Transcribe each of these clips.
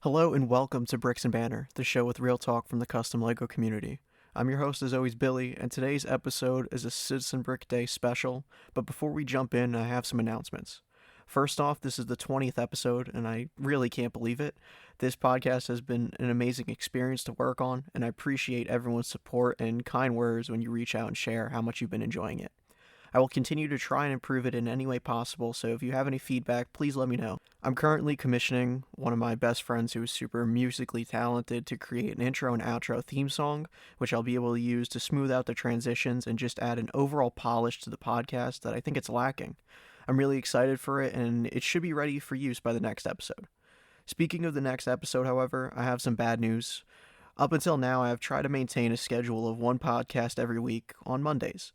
Hello and welcome to Bricks and Banner, the show with real talk from the custom LEGO community. I'm your host as always, Billy, and today's episode is a Citizen Brick Day special, but before we jump in, I have some announcements. First off, this is the 20th episode, and I really can't believe it. This podcast has been an amazing experience to work on, and I appreciate everyone's support and kind words when you reach out and share how much you've been enjoying it. I will continue to try and improve it in any way possible, so if you have any feedback, please let me know. I'm currently commissioning one of my best friends who is super musically talented to create an intro and outro theme song, which I'll be able to use to smooth out the transitions and just add an overall polish to the podcast that I think it's lacking. I'm really excited for it, and it should be ready for use by the next episode. Speaking of the next episode, however, I have some bad news. Up until now, I have tried to maintain a schedule of one podcast every week on Mondays.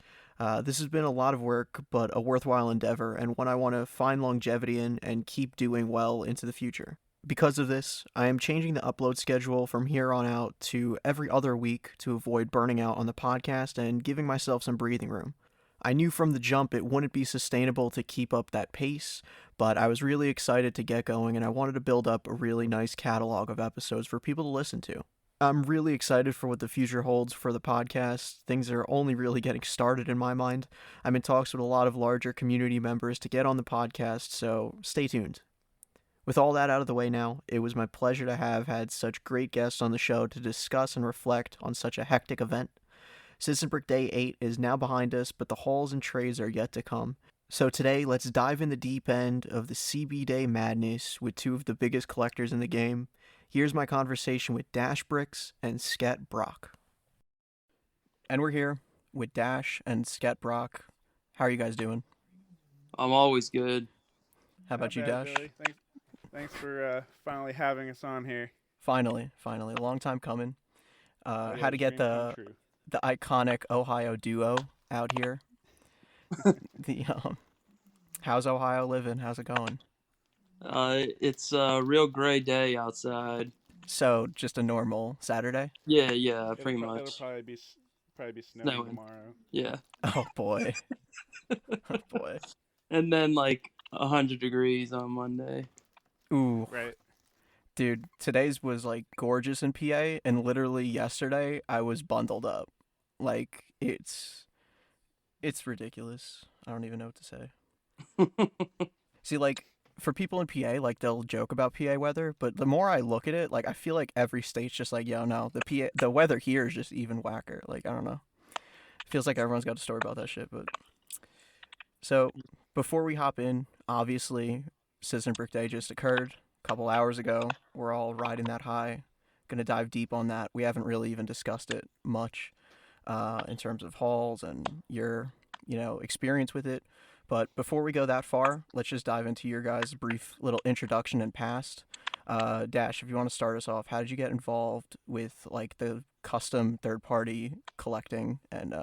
This has been a lot of work, but a worthwhile endeavor, and one I want to find longevity in and keep doing well into the future. Because of this, I am changing the upload schedule from here on out to every other week to avoid burning out on the podcast and giving myself some breathing room. I knew from the jump it wouldn't be sustainable to keep up that pace, but I was really excited to get going and I wanted to build up a really nice catalog of episodes for people to listen to. I'm really excited for what the future holds for the podcast. Things are only really getting started in my mind. I'm in talks with a lot of larger community members to get on the podcast, so stay tuned. With all that out of the way now, it was my pleasure to have had such great guests on the show to discuss and reflect on such a hectic event. Citizen Brick Day 8 is now behind us, but the hauls and trades are yet to come. So today, let's dive in the deep end of the CB Day madness with two of the biggest collectors in the game. Here's my conversation with DashBricks and Sket Brock. And we're here with Dash and Sket Brock. How are you guys doing? I'm always good. How about you, bad, Dash? Billy. Thanks for finally having us on here. Finally. A long time coming. How to get dream come true. the iconic Ohio duo out here. How's Ohio living? How's it going? It's a real gray day outside. So just a normal Saturday? Yeah, pretty It'll much. probably be snowing tomorrow. Yeah. Oh boy. Oh boy. And then like 100 degrees on Monday. Ooh. Right. Dude, today's was like gorgeous in PA, and literally yesterday I was bundled up. Like it's ridiculous. I don't even know what to say. See, like for people in PA, like they'll joke about PA weather, but the more I look at it, like I feel like every state's just like, yo, no, the weather here is just even whacker. Like I don't know. Feels like everyone's got a story about that shit, but so before we hop in, obviously Citizen Brick Day just occurred a couple hours ago. We're all riding that high. Gonna dive deep on that. We haven't really even discussed it much in terms of hauls and your, experience with it. But before we go that far, let's just dive into your guys' brief little introduction and past. Dash, if you want to start us off, how did you get involved with like the custom third-party collecting and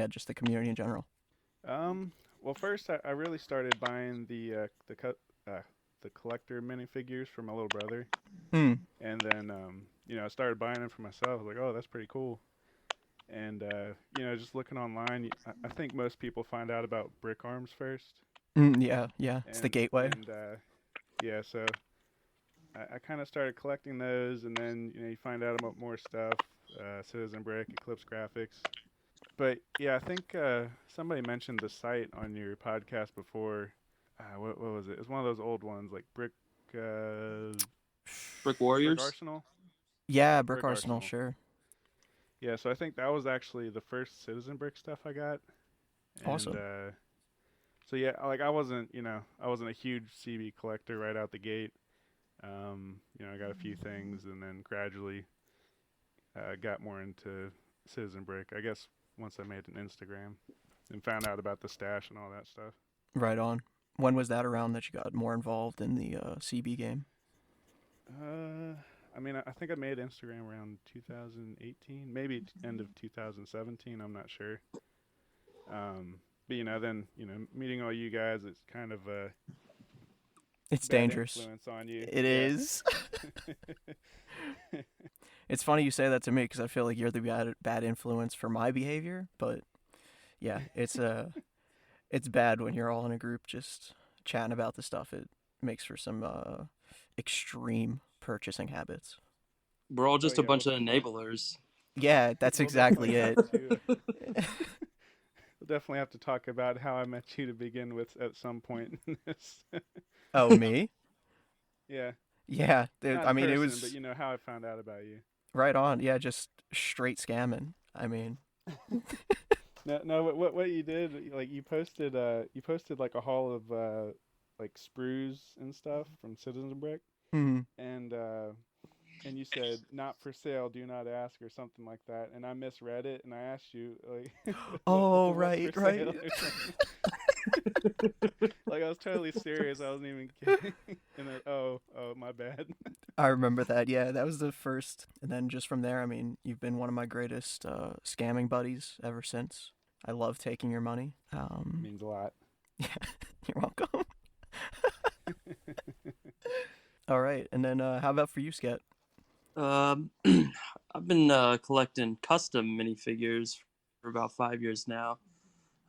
just the community in general? Well, first I really started buying the collector minifigures for my little brother, and then I started buying them for myself. I was like, oh, that's pretty cool. And just looking online, I think most people find out about Brick Arms first. Yeah, it's the gateway. And so I kind of started collecting those, and then you find out about more stuff, Citizen Brick, Eclipse Graphics. But yeah, I think somebody mentioned the site on your podcast before. What was it? It was one of those old ones, like Brick Warriors? Brick Arsenal? Yeah, Brick Arsenal, sure. Yeah, so I think that was actually the first Citizen Brick stuff I got. Awesome. And, so yeah, like I wasn't a huge CB collector right out the gate. I got a few things, and then gradually got more into Citizen Brick. I guess once I made an Instagram and found out about the stash and all that stuff. Right on. When was that around that you got more involved in the CB game? I think I made Instagram around 2018, maybe end of 2017. I'm not sure. But then meeting all you guys, it's kind of it's bad dangerous. Influence on you. It is. It's funny you say that to me because I feel like you're the bad influence for my behavior. But yeah, it's bad when you're all in a group just chatting about the stuff. It makes for some extreme purchasing habits. We're all just a bunch We'll of enablers. Yeah, that's exactly it. We'll definitely have to talk about how I met you to begin with at some point in this. Oh, me? Yeah, Yeah, not I in mean, it person, but was how I found out about you. right on. Yeah, just straight scamming. I mean, No. What you did? Like you posted like a haul of like sprues and stuff from Citizen Brick, hmm. and uh, and you said not for sale, do not ask, or something like that. And I misread it, and I asked you like, Oh, what's for right, sale right. or something. Like I was totally serious. I wasn't even kidding. And then my bad. I remember that. Yeah, that was the first. And then just from there, I mean, you've been one of my greatest scamming buddies ever since. I love taking your money. Means a lot. Yeah, you're welcome. All right, and then how about for you, Sket? Um, I've been collecting custom minifigures for about 5 years now.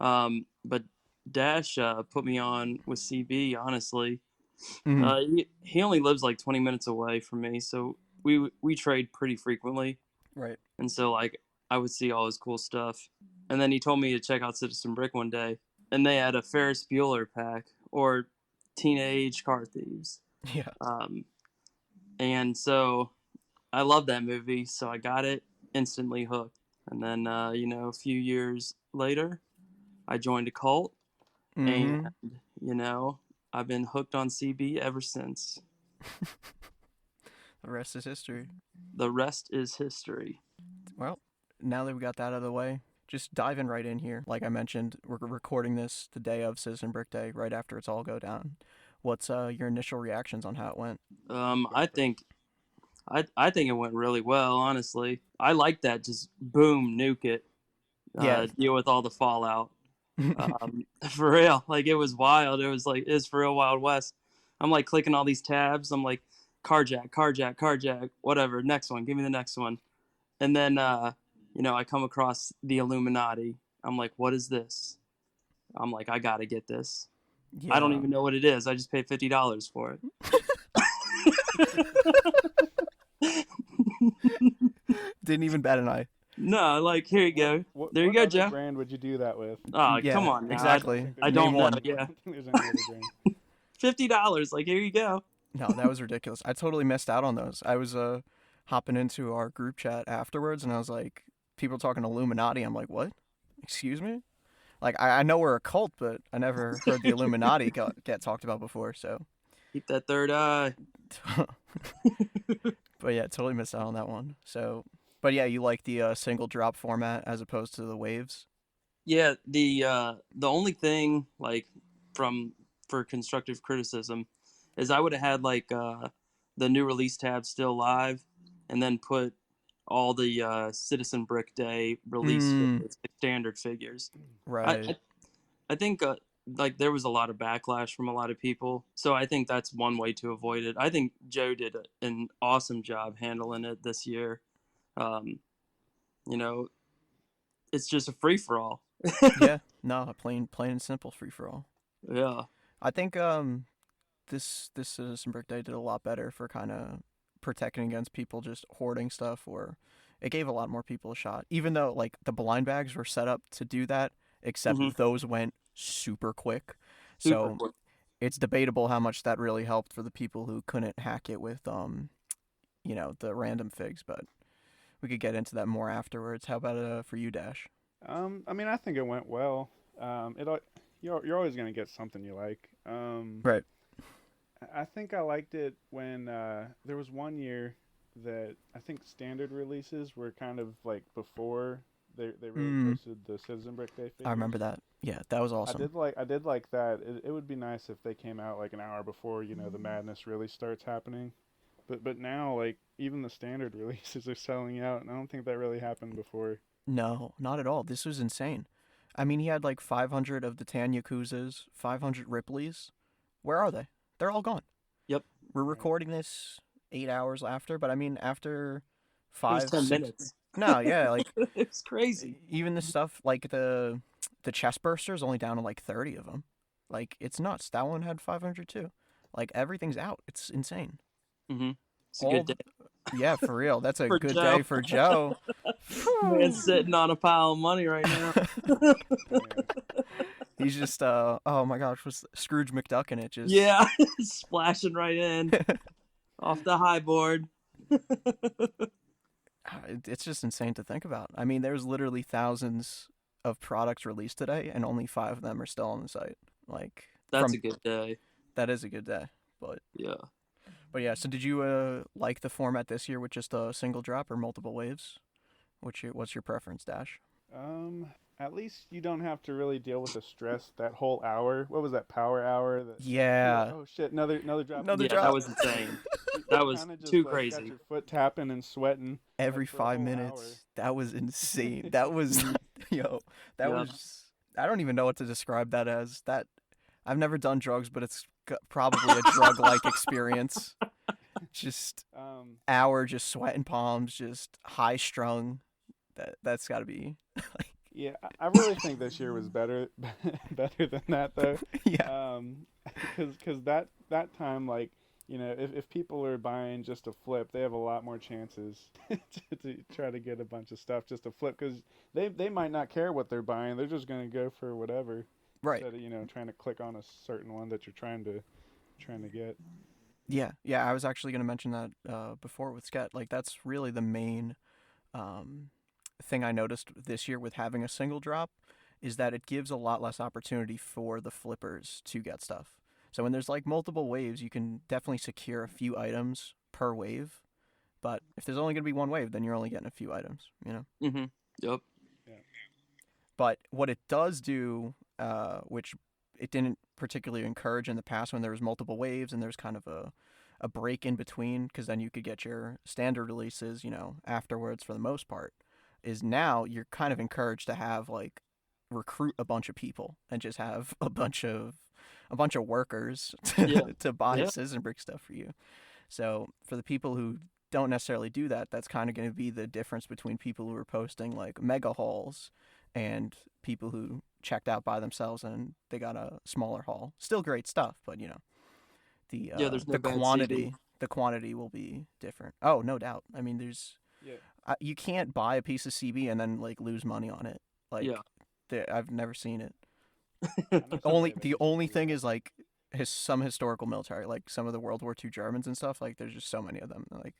But Dash put me on with CB. Honestly, Mm, he only lives like 20 minutes away from me, so we trade pretty frequently. right. And so like I would see all his cool stuff, and then he told me to check out Citizen Brick one day, and they had a Ferris Bueller pack or Teenage Car Thieves. Yeah. Um, and so I love that movie, so I got it, instantly hooked. And then a few years later, I joined a cult, and Mm-hmm. you know I've been hooked on CB ever since. The rest is history. The rest is history. Well, now that we got that out of the way, just diving right in here. Like I mentioned, we're recording this the day of Citizen Brick Day, right after it's all go down. What's your initial reactions on how it went? I think I think it went really well. Honestly, I like that. Just boom, nuke it. Yeah. Deal with all the fallout. For real, like it was wild. It was like it's for real Wild West. I'm like clicking all these tabs. I'm like carjack, carjack, carjack, whatever. Next one, give me the next one. And then I come across the Illuminati. I'm like, what is this? I'm like, I gotta get this. I don't Yeah. even know what it is. I just paid $50 for it. Didn't even bat an eye. No, like here you go. There you go, What other Joe. brand would you do that with? Oh, Yeah, come on now. exactly. I Name don't know. one. Yeah, I don't think there's any other brand. $50. Like here you go. No, that was ridiculous. I totally missed out on those. I was hopping into our group chat afterwards, and I was like, people talking Illuminati. I'm like, what? Excuse me? Like, I know we're a cult, but I never heard the Illuminati get talked about before. So, Keep that third eye. but yeah, totally missed out on that one. So, but yeah, you like the single drop format as opposed to the waves. Yeah, the only thing like from for constructive criticism is I would have had like the new release tab still live, and then put all the Citizen Brick Day release figures, like standard figures. I Right. I, I think like there was a lot of backlash from a lot of people, so I think that's one way to avoid it. I think Joe did an awesome job handling it this year. Um, you know, it's just a free for all. Yeah. No, plain and simple free for all. Yeah. I think this Citizen Brick Day did a lot better for kind of protecting against people just hoarding stuff, or it gave a lot more people a shot. Even though like the blind bags were set up to do that, Mm-hmm. except those went super quick. Super So quick. it's debatable how much that really helped for the people who couldn't hack it with the random figs, but we could get into that more afterwards. How about for you, Dash? I mean, I think it went well. You're always gonna get something you like. Right. I think I liked it when there was one year that I think standard releases were kind of like before they really posted the Citizen Brick Day figures. I remember that. Yeah, that was awesome. I did like that. It would be nice if they came out like an hour before the madness really starts happening. But now like even the standard releases are selling out, and I don't think that really happened before. No, not at all. This was insane. I mean, he had like 500 of the Tan Yakuzas, 500 Ripleys. Where are they? They're all gone. Yep. We're recording this 8 hours after, but I mean, after It was five, 10 six. minutes. No, yeah, like It's crazy. even the stuff like the chest bursters only down to like 30 of them. Like it's nuts. That one had 500 too. Like everything's out. It's insane. Mm-hmm. It's a good day Yeah, for real. That's a for good Joe. day for Joe. Man's sitting on a pile of money right now. He's just oh my gosh, was Scrooge McDuck in it just Yeah, splashing right in off the high board. It's just insane to think about. I mean, there's literally thousands of products released today and only 5 of them are still on the site. Like That's a good day. That is a good day. But yeah. But yeah, so did you like the format this year with just a single drop or multiple waves? What's your preference, Dash? At least you don't have to really deal with the stress that whole hour. What was that, power hour? Yeah. Oh shit, another drop. Another Yeah, drop. that was insane. That was too crazy. Got your foot tapping and sweating every for 5 minutes. Hour. That was insane. That was was I don't even know what to describe that as. That I've never done drugs, but it's probably a drug-like experience. Just hour, just sweating palms, just high strung. That's got to be. Yeah, I really think this year was better than that though. Yeah. Because that time, like, you know, if people are buying just to flip, they have a lot more chances to try to get a bunch of stuff just to flip, because they might not care what they're buying. They're just going to go for whatever. Right. Instead of, you know, trying to click on a certain one that you're trying to get. Yeah. I was actually going to mention that before with Sket. Like, that's really the main thing I noticed this year with having a single drop, is that it gives a lot less opportunity for the flippers to get stuff. So when there's like multiple waves, you can definitely secure a few items per wave. But if there's only going to be one wave, then you're only getting a few items, you know? Mm-hmm. Yep. Yeah. But what it does do, which it didn't particularly encourage in the past when there was multiple waves and there's kind of a break in between, because then you could get your standard releases, you know, afterwards for the most part, is now you're kind of encouraged to have like recruit a bunch of people and just have a bunch of workers to buy Citizen Brick stuff for you. So for the people who don't necessarily do that, that's kind of going to be the difference between people who are posting like mega hauls and people who checked out by themselves and they got a smaller haul. Still great stuff, but you know, there's no the quantity will be different. Oh, no doubt. I mean, there's you can't buy a piece of CB and then like lose money on it. Like I've never seen it. The only thing is like some historical military, like some of the World War II Germans and stuff. Like there's just so many of them. Like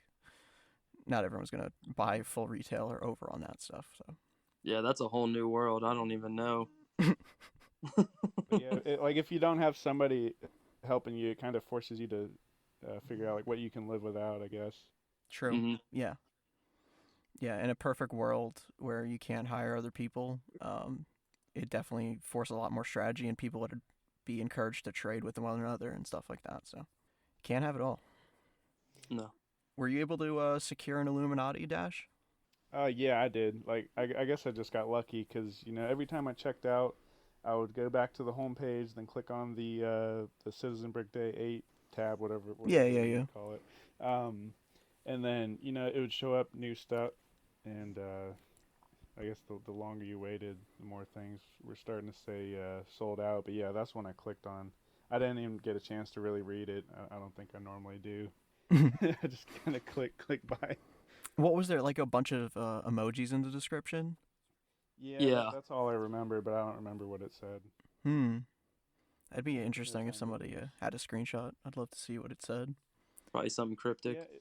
not everyone's gonna buy full retail or over on that stuff. So yeah, that's a whole new world. I don't even know. Like if you don't have somebody helping you, it kind of forces you to figure out like what you can live without, I guess. True. Mm-hmm. Yeah. In a perfect world where you can't hire other people, it definitely forces a lot more strategy and people would be encouraged to trade with one another and stuff like that. So can't have it all. No. Were you able to secure an Illuminati, Dash? Yeah, I did. Like I guess I just got lucky because, you know, every time I checked out, I would go back to the home page, then click on the Citizen Brick Day 8 tab, whatever you call it. And then, you know, it would show up new stuff, and I guess the longer you waited, the more things were starting to say sold out. But yeah, that's when I clicked on. I didn't even get a chance to really read it. I don't think I normally do. I just kind of click by. What was there, like a bunch of emojis in the description? Yeah. That's all I remember, but I don't remember what it said. That'd be interesting if somebody had a screenshot. I'd love to see what it said. Probably something cryptic. Yeah,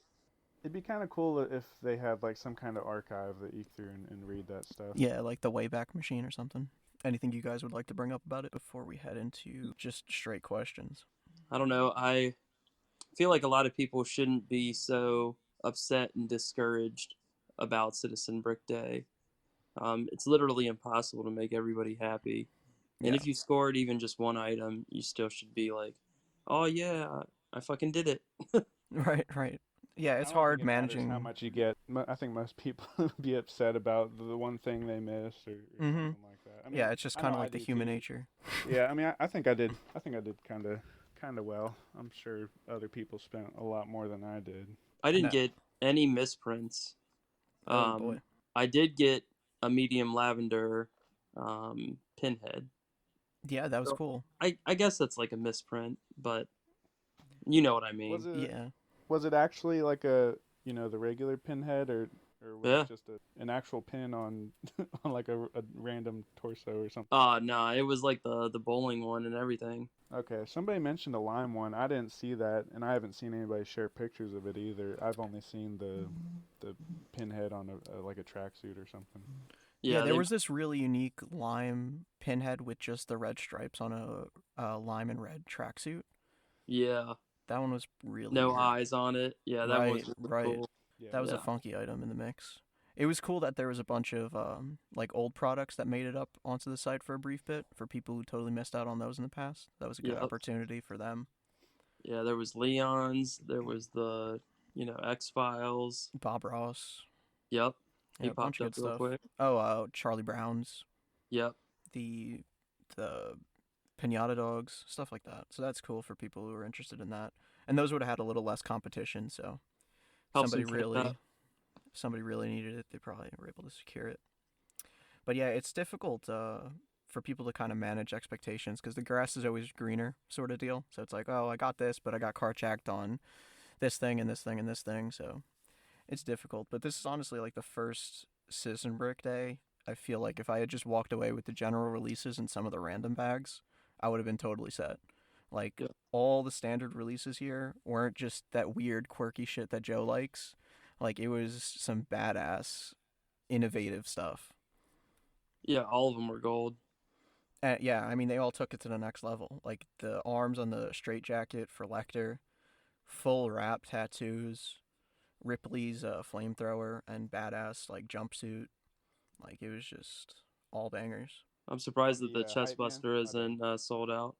it'd be kind of cool if they had like some kind of archive that you threw and read that stuff. Yeah, like the Wayback Machine or something. Anything you guys would like to bring up about it before we head into just straight questions? I don't know. I feel like a lot of people shouldn't be so upset and discouraged about Citizen Brick Day. It's literally impossible to make everybody happy. And if you scored even just one item, you still should be like, oh yeah, I fucking did it. Right. Yeah, it's hard managing how much you get. I think most people would be upset about the one thing they missed or something like that. I mean, yeah, it's just kind of like the human nature. Yeah, I mean, I think I did kind of well. I'm sure other people spent a lot more than I did. I didn't get any misprints. Oh boy. I did get a medium lavender pinhead. Yeah, that was cool. I guess that's like a misprint, but you know what I mean. Was it, yeah. Was it actually like the regular pinhead, or was Yeah. it just an actual pin on on like a random torso or something? No, it was like the bowling one and everything. Okay, somebody mentioned a lime one. I didn't see that, and I haven't seen anybody share pictures of it either. I've only seen the pinhead on like a tracksuit or something. Yeah, there was this really unique lime pinhead with just the red stripes on a lime and red tracksuit. Yeah. That one was really no weird. eyes on it. Yeah, that right, was really right. cool. Yeah, That was a funky item in the mix. It was cool that there was a bunch of like old products that made it up onto the site for a brief bit for people who totally missed out on those in the past. That was a good opportunity for them. Yeah, there was Leon's. There was the X-Files. Bob Ross. Yep. Yeah, He a bunch popped of up good real stuff. quick. Oh, Charlie Brown's. Yep. The Pinata Dogs, stuff like that. So that's cool for people who are interested in that. And those would have had a little less competition, so somebody really needed it, they probably were able to secure it. But yeah, it's difficult for people to kind of manage expectations because the grass is always greener sort of deal. So it's like, oh, I got this, but I got carjacked on this thing and this thing and this thing. So it's difficult. But this is honestly like the first Citizen Brick Day. I feel like if I had just walked away with the general releases and some of the random bags, I would have been totally set. Like, all the standard releases here weren't just that weird, quirky shit that Joe likes. Like, it was some badass, innovative stuff. Yeah, all of them were gold. Yeah, I mean, they all took it to the next level. Like, the arms on the straitjacket for Lecter, full wrap tattoos, Ripley's flamethrower, and badass, like, jumpsuit. Like, it was just all bangers. I'm surprised that the Chestbuster isn't sold out.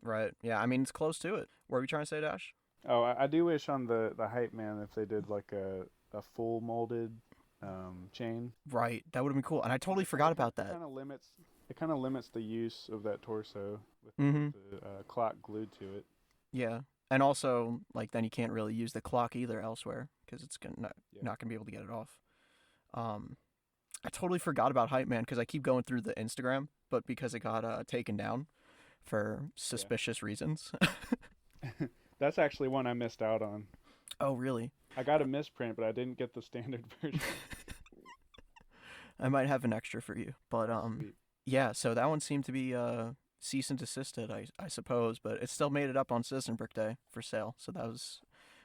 Right. Yeah, I mean, it's close to it. What were you trying to say, Dash? Oh, I do wish on the Hype Man if they did like a full molded chain. Right. That would have been cool. And I totally forgot about that. It kind of limits the use of that torso with the clock glued to it. Yeah. And also, like, then you can't really use the clock either elsewhere because it's not going to be able to get it off. I totally forgot about Hype Man because I keep going through the Instagram, but because it got taken down for suspicious reasons. That's actually one I missed out on. Oh, really? I got a misprint, but I didn't get the standard version. I might have an extra for you. But, yeah, so that one seemed to be cease and desisted, I suppose, but it still made it up on Citizen Brick Day for sale. So that was,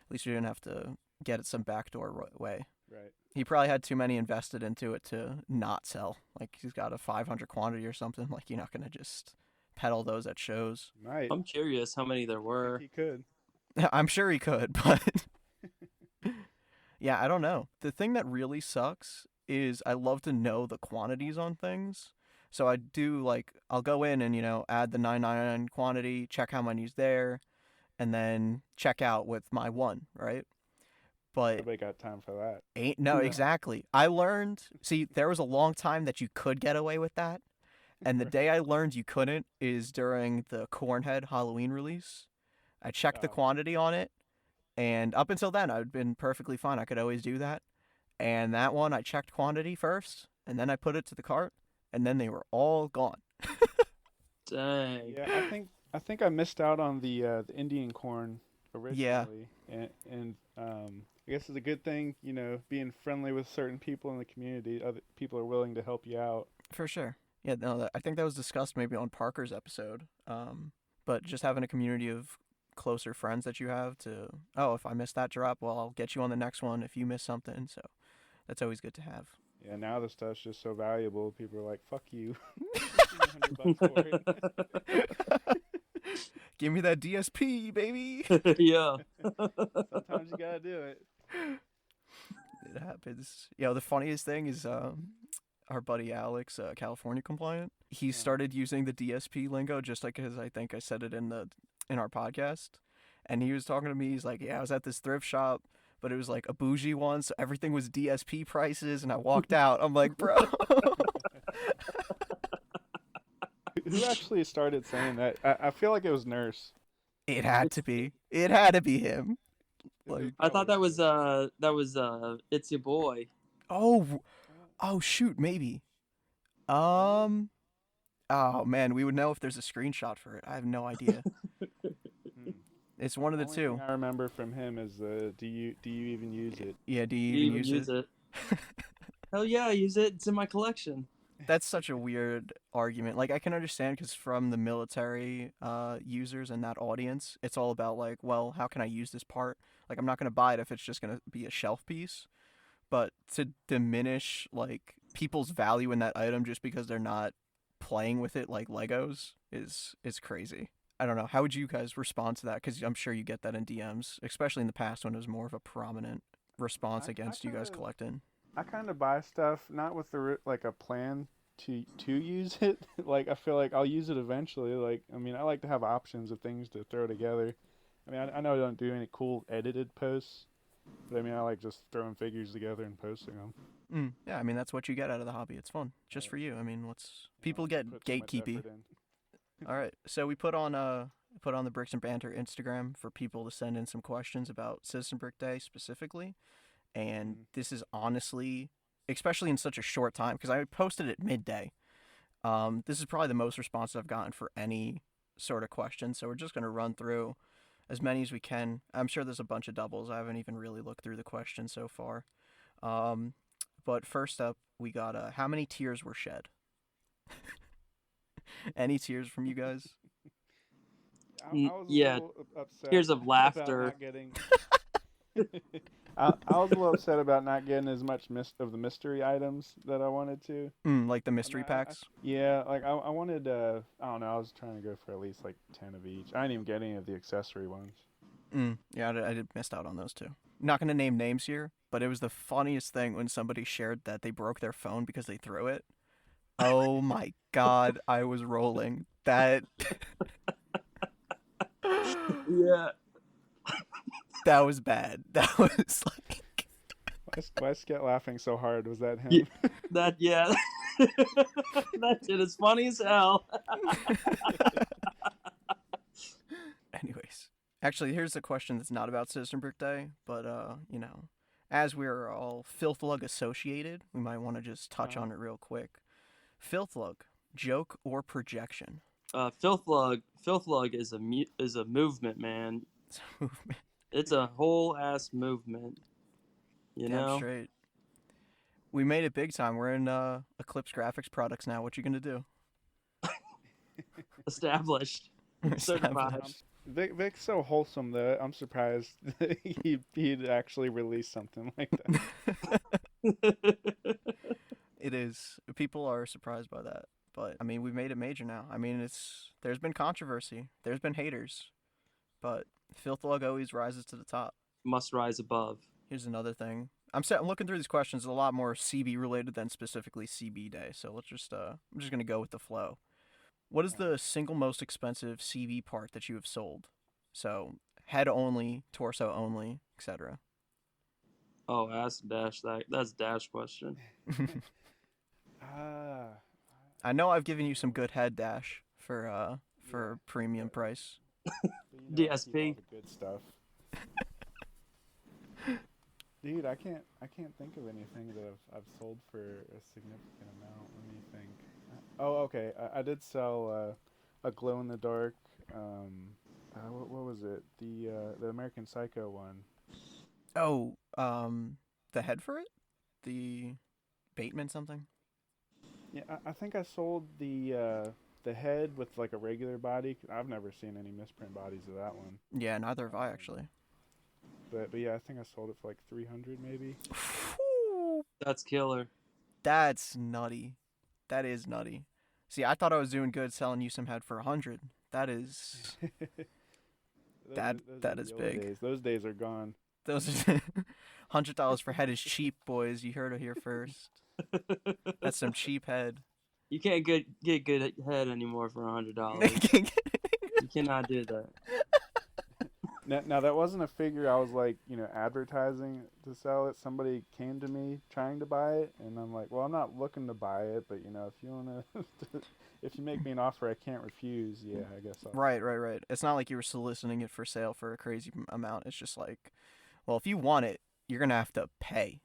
at least we didn't have to get it some backdoor way. Right. He probably had too many invested into it to not sell. Like, he's got a 500 quantity or something. Like, you're not going to just peddle those at shows. Right. I'm curious how many there were. He could. I'm sure he could, but yeah, I don't know. The thing that really sucks is I love to know the quantities on things. So I do, like, I'll go in and, add the 999 quantity, check how many's there, and then check out with my one, right? But nobody got time for that. Exactly. I learned, there was a long time that you could get away with that. And the day I learned you couldn't is during the Cornhead Halloween release. I checked the quantity on it, and up until then, I'd been perfectly fine. I could always do that. And that one, I checked quantity first, and then I put it to the cart, and then they were all gone. Dang. Yeah, I think I missed out on the Indian corn originally. Yeah. And I guess it's a good thing, being friendly with certain people in the community. Other people are willing to help you out. For sure. Yeah, no, I think that was discussed maybe on Parker's episode. But just having a community of closer friends that you have to, if I miss that drop, well, I'll get you on the next one if you miss something. So that's always good to have. Yeah, now the stuff's just so valuable. People are like, fuck you. $100 for it. Give me that DSP, baby. Yeah. Sometimes you gotta do it. It happens. The funniest thing is our buddy Alex, California compliant. He started using the DSP lingo just like as I think I said it in our podcast. And he was talking to me. He's like, yeah, I was at this thrift shop, but it was like a bougie one, so everything was DSP prices. And I walked out. I'm like, bro. Who actually started saying that? I feel like it was Nurse. It had to be. It had to be him. Like, I thought that was It's Your Boy. Oh shoot, maybe. Oh man, we would know if there's a screenshot for it. I have no idea. It's one of the Only two. thing I remember from him is do you even use it? Yeah, do you Do you even use it? Hell yeah, I use it. It's in my collection. That's such a weird argument. Like, I can understand because from the military users and that audience, it's all about, like, well, how can I use this part? Like, I'm not going to buy it if it's just going to be a shelf piece. But to diminish, like, people's value in that item just because they're not playing with it like Legos is crazy. I don't know. How would you guys respond to that? Because I'm sure you get that in DMs, especially in the past when it was more of a prominent response against you guys collecting. I kind of buy stuff not with like a plan to use it. Like I feel like I'll use it eventually. Like I mean, I like to have options of things to throw together. I mean, I know I don't do any cool edited posts, but I mean, I like just throwing figures together and posting them. Yeah, I mean that's what you get out of the hobby. It's fun, just for you. I mean, people get gatekeepy. All right, so we put on the Bricks and Banter Instagram for people to send in some questions about Citizen Brick Day specifically. And this is honestly, especially in such a short time, because I posted it midday. This is probably the most responses I've gotten for any sort of question. So we're just going to run through as many as we can. I'm sure there's a bunch of doubles. I haven't even really looked through the questions so far. But first up, we got how many tears were shed? Any tears from you guys? I was a little upset. Tears of laughter. About not getting... I was a little upset about not getting as much of the mystery items that I wanted to. Like the mystery packs? Yeah, like I wanted, I don't know, I was trying to go for at least like 10 of each. I didn't even get any of the accessory ones. Yeah, I did missed out on those too. Not going to name names here, but it was the funniest thing when somebody shared that they broke their phone because they threw it. Oh my god, I was rolling. That... Yeah. That was bad. That was like... Why is Sket laughing so hard? Was that him? That shit is funny as hell. Anyways. Actually, here's a question that's not about Citizen Brick Day, but, as we're all Filth Lug associated, we might want to just touch on it real quick. Filth Lug, joke or projection? Filth Lug is a movement, man. It's a movement. It's a whole ass movement. You know? Straight. We made it big time. We're in Eclipse Graphics products now. What you gonna do? Established. Certified. Vic's so wholesome that I'm surprised that he'd actually release something like that. It is. People are surprised by that. But, I mean, we've made it major now. I mean, there's been controversy. There's been haters. But Filth Lug always rises to the top. Must rise above. Here's another thing. I'm looking through these questions. A lot more CB related than specifically CB Day. So let's just, I'm just going to go with the flow. What is the single most expensive CB part that you have sold? So, head only, torso only, etc. Oh, ask Dash that. That's Dash question. I know I've given you some good head, Dash, for premium price. DSP. Good stuff. Dude, I can't think of anything that I've sold for a significant amount. Let me think. Oh, okay. I did sell a glow in the dark. What was it? The American Psycho one. Oh, the head for it? The Bateman something? Yeah, I think I sold the head with like a regular body. I've never seen any misprint bodies of that one. Yeah, neither have I actually. But yeah, I think I sold it for like 300 maybe. That's killer. That's nutty. That is nutty. See, I thought I was doing good selling you some head for 100. That is that is big. Days. Those days are gone. Those are $100 for head is cheap, boys. You heard it here first. That's some cheap head. You can't get good head anymore for $100. You cannot do that. Now that wasn't a figure I was like, advertising to sell it. Somebody came to me trying to buy it, and I'm like, well, I'm not looking to buy it, but if you wanna, if you make me an offer I can't refuse, yeah, I guess I'll. Right. It's not like you were soliciting it for sale for a crazy amount. It's just like, well, if you want it, you're gonna have to pay.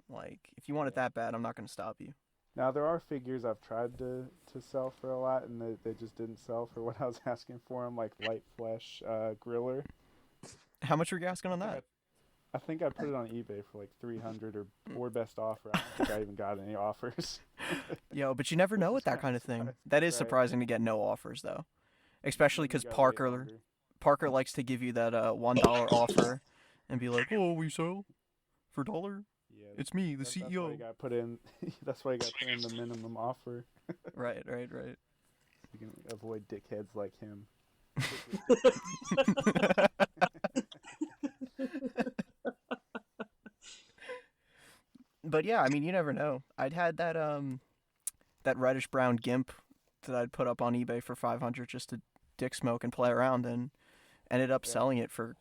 Like, if you want it that bad, I'm not gonna stop you. Now there are figures I've tried to sell for a lot, and they just didn't sell for what I was asking for them, like Light Flesh Griller. How much were you asking on I think that? I think I put it on eBay for like 300 or best offer. I don't think I even got any offers, Yo, but you never which know is with that kind of kind of thing. surprising. That is Right. surprising to get no offers though, especially Then you because gotta wait Parker longer. Parker likes to give you that $1 offer, and be like, "Oh, we sell for $1. Yeah, It's me, the that's why you CEO." got to put in. That's why you got to put in the minimum offer, Right, right, right. so you can avoid dickheads like him. But yeah, I mean, you never know. I'd had that reddish brown gimp that I'd put up on eBay for 500 just to dick smoke and play around, and ended up Yeah. selling it for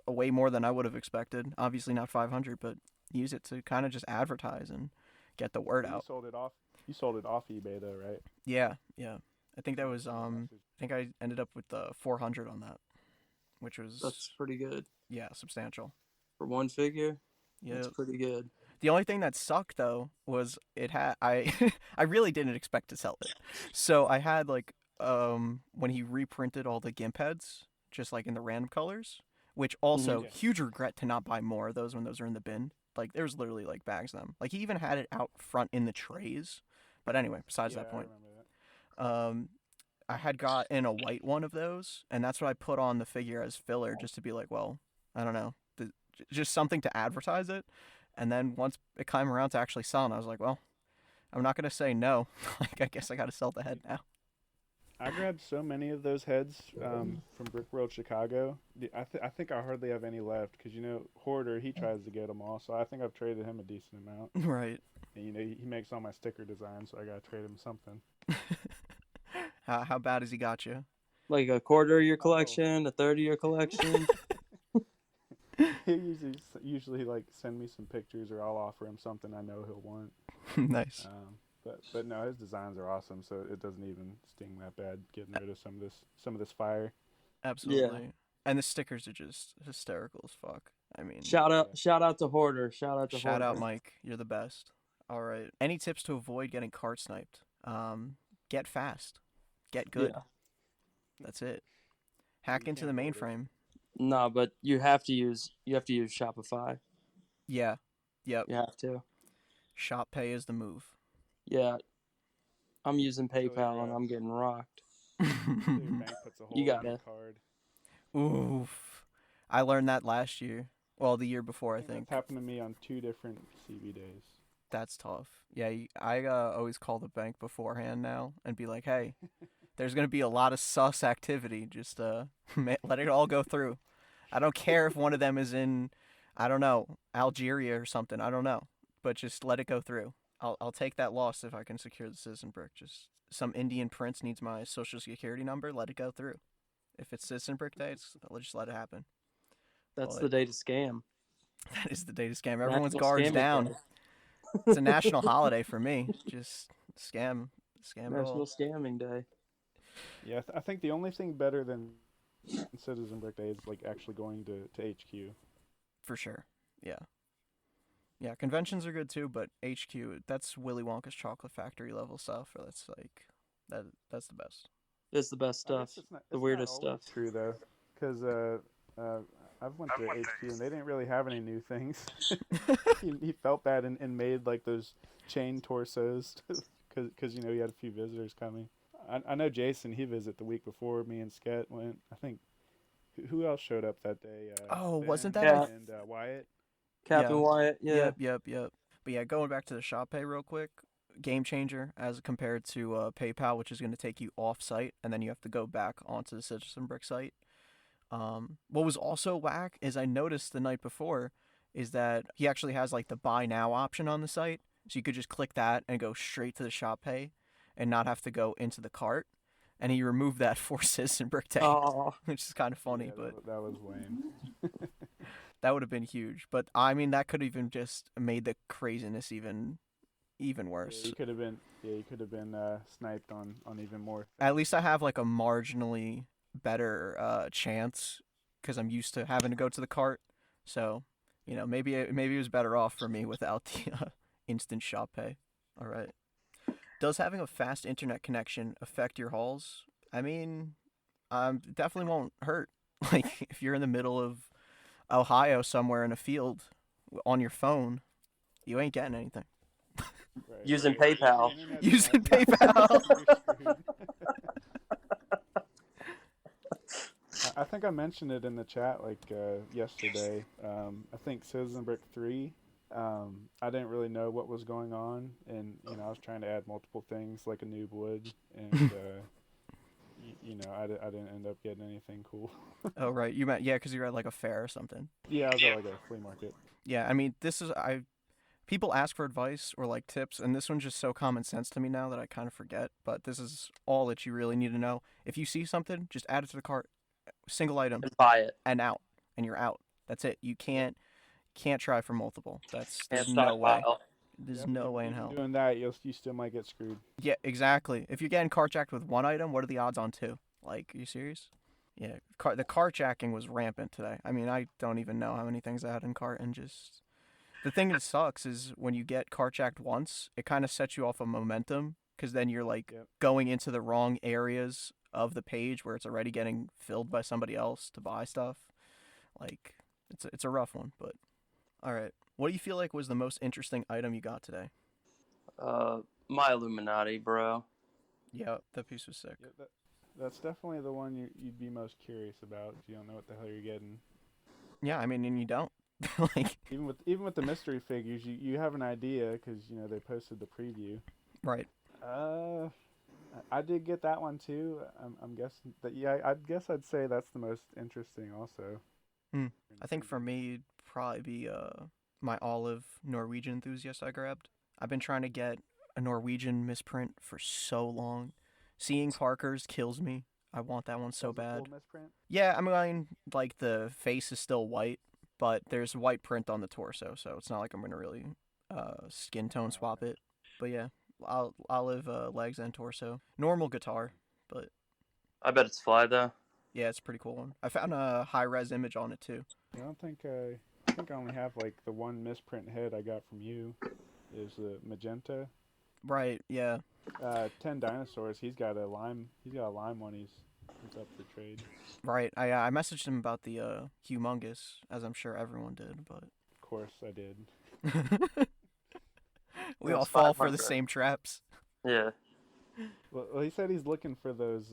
way more than I would have expected. Obviously not 500, but use it to kind of just advertise and get the word But you out. sold it off. You sold it off eBay though, right? Yeah, yeah. I think that was Yeah. I think I ended up with 400 on that, which That's was pretty good yeah, substantial. for one figure. That's Yeah. pretty good. The only thing that sucked though was it had I I really didn't expect to sell it. So I had like when he reprinted all the gimp heads just like in the random colors, which Hmm. also Yeah. huge regret to not buy more of those when those are in the bin. Like there's literally like bags of them. Like he even had it out front in the trays. But anyway, besides Yeah, that I point. remember that. Um I had got in a white one of those, and that's what I put on the figure as filler, just to be like, well, I don't know, just something to advertise it. And then once it came around to actually selling, I was like, well, I'm not gonna say no. Like, I guess I got to sell the head now. I grabbed so many of those heads from Brick World Chicago. I think I hardly have any left because Hoarder he tries to get them all, so I think I've traded him a decent amount. Right. And he makes all my sticker designs, so I gotta trade him something. How bad has he got you? Like a quarter of your Oh, collection, a third of your collection. he usually like send me some pictures or I'll offer him something I know he'll want. Nice. But no, his designs are awesome, so it doesn't even sting that bad getting rid of some of this fire. Yeah. Absolutely. And the stickers are just hysterical as fuck. I mean, Yeah. Shout out to Hoarder. Shout out to shout out, Hoarder. Mike. You're the best. All right. Any tips to avoid getting card sniped? Get fast. Get good. Yeah. That's it. But Hack you into the can't hoard it. mainframe. No, but you have to use Shopify. Yeah. Yep. You have to. Shop pay is the move. Yeah. I'm using Until PayPal your and I'm getting rocked. until your bank puts a You hole in your gotta. card. Oof. I learned that last year. Well, the year before, I I think that's think. happened to me on 2 different CB days. That's tough. Yeah, I always call the bank beforehand now and be like, hey, there's going to be a lot of sus activity. Just let it all go through. I don't care if one of them is in, I don't know, Algeria or something. I don't know. But just let it go through. I'll take that loss if I can secure the citizen brick. Just some Indian prince needs my social security number. Let it go through. If it's citizen brick day, let's just let it happen. That's But the day to scam. that is the day to scam. Everyone's National guards Scamming down. Day. It's a national holiday for me. Just scam it National all. Scamming Day. Yeah, I think the only thing better than Citizen Brick Day is like actually going to HQ. For sure. Yeah. Yeah, conventions are good too, but HQ, that's Willy Wonka's chocolate factory level stuff. Or that's like that's the best. It's the best I guess stuff. it's not The it's not weirdest always stuff. true though, because I've went to HQ and they didn't really have any new things. he felt bad and made like those chain torsos because he had a few visitors coming. I know Jason he visited the week before me and Sket went. I think who else showed up that day? Oh, wasn't Ben that Yeah. and Wyatt. Captain yeah. Wyatt. Yeah. Yep. But yeah, going back to the shop pay real quick, game changer as compared to PayPal, which is going to take you off site and then you have to go back onto the Citizen Brick site. What was also whack is I noticed the night before is that he actually has like the buy now option on the site, so you could just click that and go straight to the shop pay, and not have to go into the cart. And he removed that for Citizen Brick Day, Oh. which is kind of funny, Yeah, but that was lame. that would have been huge. But I mean, that could have even just made the craziness even Yeah, worse. you could have been. Yeah, you could have been sniped on even more At things. least I have like a marginally better chance because I'm used to having to go to the cart. So, maybe it was better off for me without the instant shop pay. All right. Does having a fast internet connection affect your hauls? I mean, definitely won't hurt. Like if you're in the middle of Ohio somewhere in a field on your phone, you ain't getting anything. Right, Using right. PayPal. The internet's Using not- PayPal. You're screwed. I think I mentioned it in the chat like yesterday. I think Citizen Brick 3. I didn't really know what was going on, and I was trying to add multiple things like a noob would, and I didn't end up getting anything cool. Oh, right. You meant, yeah, because you're at like a fair or something. Yeah, I was at like a flea market. Yeah, I mean, people ask for advice or like tips, and this one's just so common sense to me now that I kind of forget, but this is all that you really need to know. If you see something, just add it to the cart, single item, And buy it. and out, and you're out. That's it. You can't try for multiple. There's And no way. stockpile. There's Yep, no way in even hell. doing that, you still might get screwed. Yeah, exactly. If you're getting carjacked with one item, what are the odds on two? Like, are you serious? Yeah, the carjacking was rampant today. I mean, I don't even know how many things I had in cart, and just the thing that sucks is when you get carjacked once, it kind of sets you off a momentum because then you're like Yep. going into the wrong areas of the page where it's already getting filled by somebody else to buy stuff. Like, it's a rough one, but all right. What do you feel like was the most interesting item you got today? My Illuminati, bro. Yeah, that piece was sick. Yeah, that's definitely the one you'd be most curious about if you don't know what the hell you're getting. Yeah, I mean, and you don't. Like, Even with the mystery figures, you have an idea because they posted the preview. right. I did get that one too. I'm guessing that. Yeah, I guess I'd say that's the most interesting also. I think for me, it'd probably be my olive Norwegian enthusiast I grabbed. I've been trying to get a Norwegian misprint for so long. Seeing Parker's kills me. I want that one so Was it bad. full misprint? Yeah, I mean, like the face is still white, but there's white print on the torso, so it's not like I'm gonna really skin tone swap it. But yeah, olive legs and torso. Normal guitar, but I bet it's fly though. yeah, it's a pretty cool one. I found a high res image on it too. I don't think I think I only have like the one misprint head I got from you is the magenta. Right, yeah. 10 dinosaurs. He's got a lime one. He's up for trade. Right. I messaged him about the humongous, as I'm sure everyone did, but Of course I did. we It all was fall for the 500. same traps. Yeah. Well, he said he's looking for those.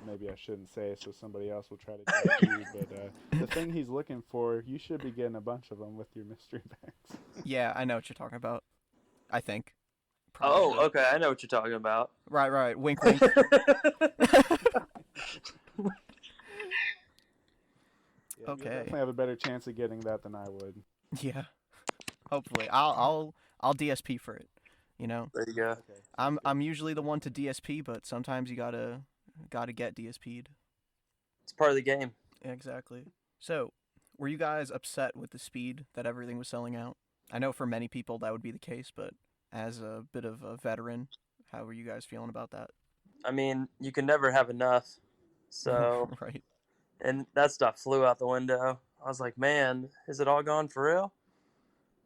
Maybe I shouldn't say so somebody else will try to get you. But the thing he's looking for, you should be getting a bunch of them with your mystery bags. Yeah, I know what you're talking about. I think. Oh, Probably. okay. I know what you're talking about. Right. Wink, wink. Yeah, you'll Okay. definitely have a better chance of getting that than I would. Yeah. Hopefully, I'll DSP for it. You know, There you go. Okay. I'm usually the one to DSP, but sometimes you gotta get DSP'd. It's part of the game. Exactly. So, were you guys upset with the speed that everything was selling out? I know for many people that would be the case, but as a bit of a veteran, how were you guys feeling about that? I mean, you can never have enough. So, Right. and that stuff flew out the window. I was like, man, is it all gone for real?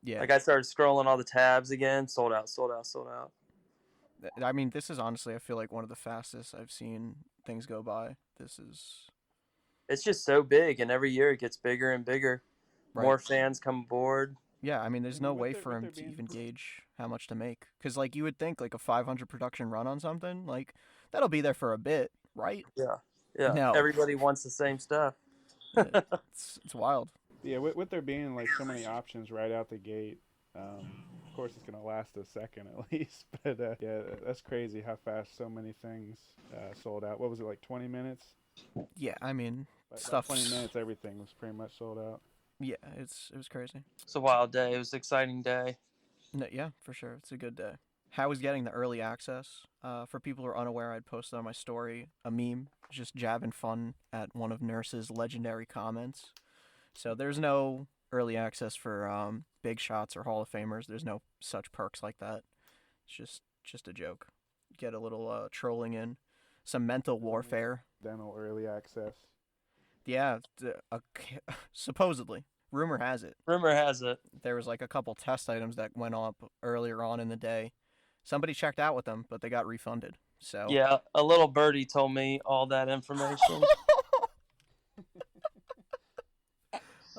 Yeah. Like I started scrolling all the tabs again. Sold out, sold out, sold out. I mean, this is honestly, I feel like one of the fastest I've seen things go by. This is It's just so big, and every year it gets bigger and bigger. right. More fans come aboard. Yeah, I mean, there's And no with way there- for with him there to being- even gauge how much to make. Because, like, you would think, like, a 500 production run on something, like, that'll be there for a bit, right? Yeah. Yeah. No. Everybody wants the same stuff. It's wild. Yeah, with there being like so many options right out the gate, of course it's gonna last a second at least. But yeah, that's crazy how fast so many things sold out. What was it, like 20 minutes? Yeah, I mean, Like Stuff's- 20 minutes, everything was pretty much sold out. yeah, it was crazy. It's a wild day. It was an exciting day. No, yeah, for sure. It's a good day. How was getting the early access? For people who are unaware, I'd posted on my story a meme just jabbing fun at one of Nurse's legendary comments. So there's no early access for big shots or Hall of Famers. There's no such perks like that. It's just a joke. Get a little trolling in, some mental warfare. Dental early access. Yeah, supposedly. Rumor has it. Rumor has it. There was like a couple test items that went up earlier on in the day. Somebody checked out with them, but they got refunded. So Yeah, a little birdie told me all that information.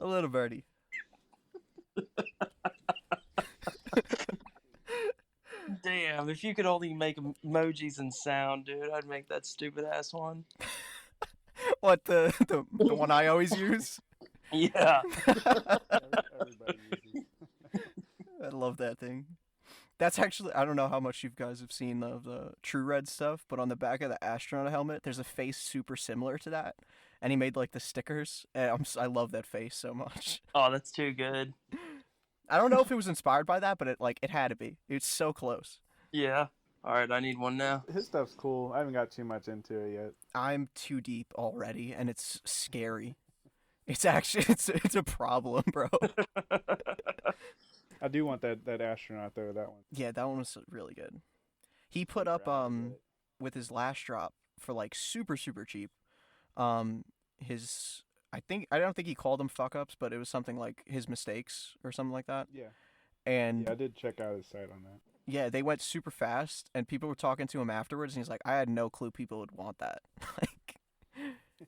A little birdie. Damn, if you could only make emojis and sound, dude, I'd make that stupid ass one. What, the one I always use? Yeah. Everybody uses. I love that thing. That's actually, I don't know how much you guys have seen of the True Red stuff, but on the back of the astronaut helmet, there's a face super similar to that. And he made like the stickers. And I love that face so much. Oh, that's too good. I don't know if it was inspired by that, but it had to be. It's so close. Yeah. All right, I need one now. His stuff's cool. I haven't got too much into it yet. I'm too deep already, and it's scary. It's actually it's a problem, bro. I do want that astronaut though. That one. Yeah, that one was really good. He put up with his last drop for like super cheap. His I don't think he called them fuck ups, but it was something like his mistakes or something like that. Yeah. And yeah, I did check out his site on that. Yeah, they went super fast, and people were talking to him afterwards, and he's like, I had no clue people would want that.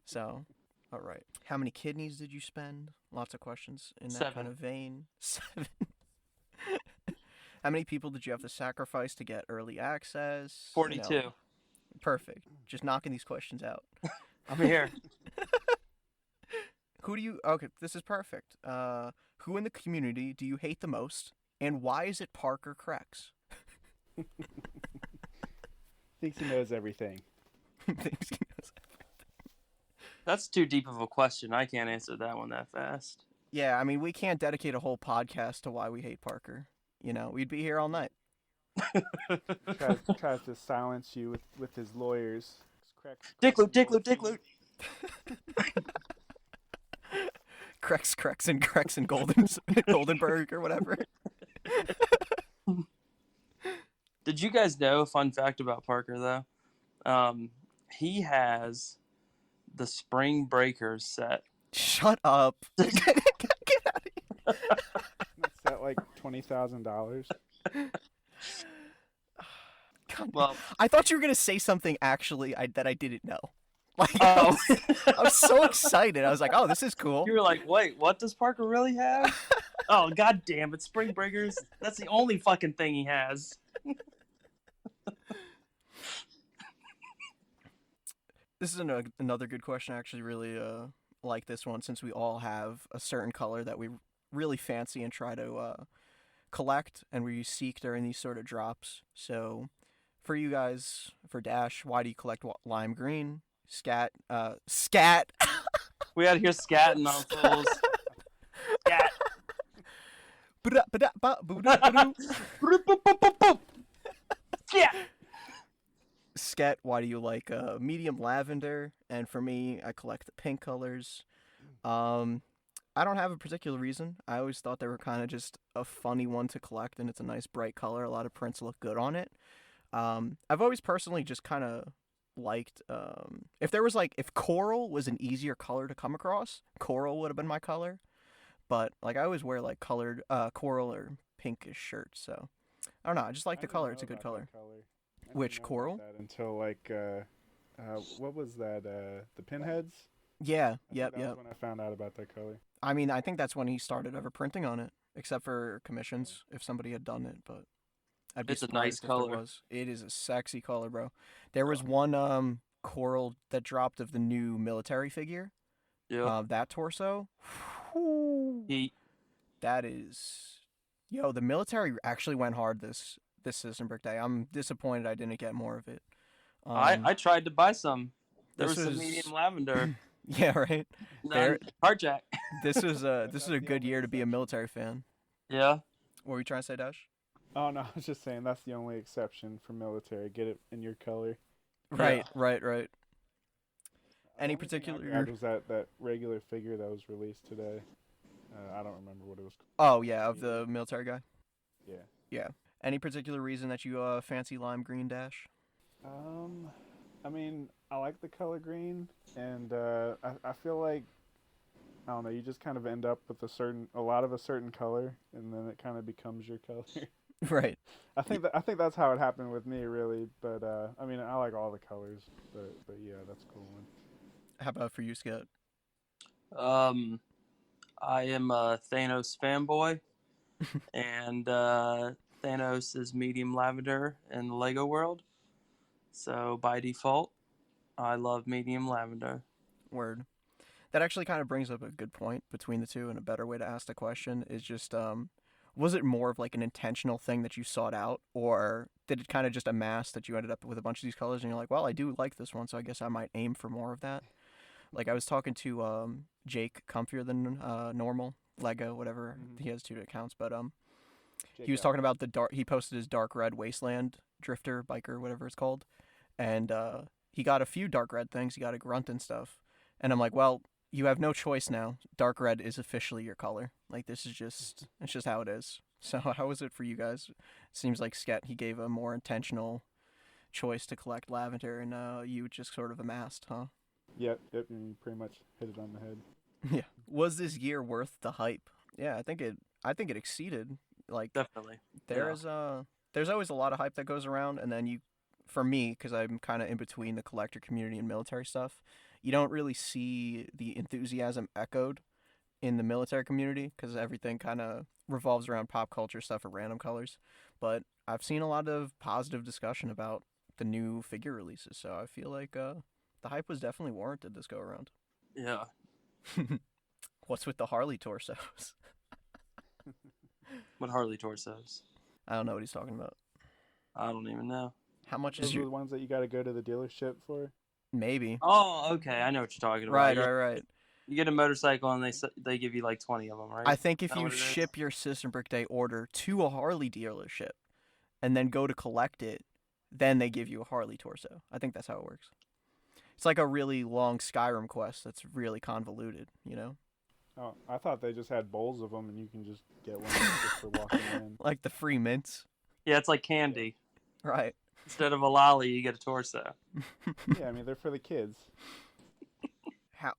So, all right. How many kidneys did you spend? Lots of questions in that 7. kind of vein. 7. How many people did you have to sacrifice to get early access? 42. You know, perfect. Just knocking these questions out. I'm here. Okay, this is perfect. Who in the community do you hate the most, and why is it Parker Crex? Thinks he knows everything. Thinks he knows everything. That's too deep of a question. I can't answer that one that fast. Yeah, I mean, we can't dedicate a whole podcast to why we hate Parker. You know, we'd be here all night. Tries to silence you with his lawyers. Dick loot. Crex and Goldenberg or whatever. Did you guys know a fun fact about Parker though? He has the Spring Breakers set. Shut up. Get out of here. That's that like $20,000. Well, I thought you were gonna say something actually that I didn't know. Like, oh. I was so excited. I was like, "Oh, this is cool." You were like, "Wait, what does Parker really have?" Oh, god damn it, Spring Breakers. That's the only fucking thing he has. This is another good question. I actually really like this one, since we all have a certain color that we really fancy and try to collect, and we seek during these sort of drops. So, for you guys, for Dash, why do you collect lime green? Scat. We out here scatting on fools. Scat. Scat. Sket, why do you like medium lavender? And for me, I collect the pink colors. I don't have a particular reason. I always thought they were kind of just a funny one to collect, and it's a nice bright color. A lot of prints look good on it. I've always personally just kind of liked if coral was an easier color to come across, coral would have been my color. But like, I always wear like colored coral or pinkish shirts, so I don't know. I just like the color. It's a good color. Which coral? Until like what was that? The pinheads. Yeah. That was when I found out about that color. I mean, I think that's when he started ever printing on it, except for commissions if somebody had done it. But I'd be It's a nice color. It is a sexy color, bro. There was one coral that dropped of the new military figure. Yeah. That torso. Heat. That is, the military actually went hard this Citizen Brick Day. I'm disappointed I didn't get more of it. I tried to buy some. There was this some was- medium lavender. Yeah, right. Carjack. This is a good year to be a military fan. Yeah. What were you trying to say, Dash? Oh no, I was just saying that's the only exception for military. Get it in your color. Right. Any particular? Was that regular figure that was released today? I don't remember what it was called. Oh yeah, of the military guy. Yeah. Yeah. Any particular reason that you fancy lime green, Dash? I mean, I like the color green, and I feel like, I don't know, you just kind of end up with a lot of a certain color, and then it kind of becomes your color. Right. I think that's how it happened with me, really. But I mean, I like all the colors, but yeah, that's a cool one. How about for you, Scott? I am a Thanos fanboy, and Thanos is medium lavender in the Lego world. So by default, I love medium lavender. Word. That actually kind of brings up a good point between the two, and a better way to ask the question is just, was it more of like an intentional thing that you sought out, or did it kind of just amass that you ended up with a bunch of these colors and you're like, well, I do like this one, so I guess I might aim for more of that? Like, I was talking to Jake Comfier Than Normal, Lego, whatever. He has two accounts, but Jake he was talking about the dark. He posted his dark red wasteland drifter biker, whatever it's called, and he got a few dark red things. He got a grunt and stuff, and I'm like, well, you have no choice now. Dark red is officially your color. Like, this is just, it's just how it is. So how is it for you guys? It seems like Sket, he gave a more intentional choice to collect lavender, and you just sort of amassed, huh? Yep, and you pretty much hit it on the head. Yeah. Was this year worth the hype? Yeah, I think it exceeded. Like, Definitely. there's always a lot of hype that goes around, and then for me, because I'm kind of in between the collector community and military stuff, you don't really see the enthusiasm echoed in the military community because everything kind of revolves around pop culture stuff or random colors. But I've seen a lot of positive discussion about the new figure releases, so I feel like the hype was definitely warranted this go around. Yeah. What's with the Harley torsos? What Harley torsos? I don't know what he's talking about. I don't even know. How much Those is are your... the ones that you got to go to the dealership for? Maybe. Oh, okay. I know what you're talking about. Right, Yeah. right. You get a motorcycle and they give you like 20 of them, right? I think if Is that you what it is? ship your System Brick Day order to a Harley dealership and then go to collect it, then they give you a Harley torso. I think that's how it works. It's like a really long Skyrim quest that's really convoluted, you know? Oh, I thought they just had bowls of them and you can just get one just for walking in. Like the free mints. Yeah, it's like candy. Right. Instead of a lolly, you get a torso. Yeah, I mean, they're for the kids.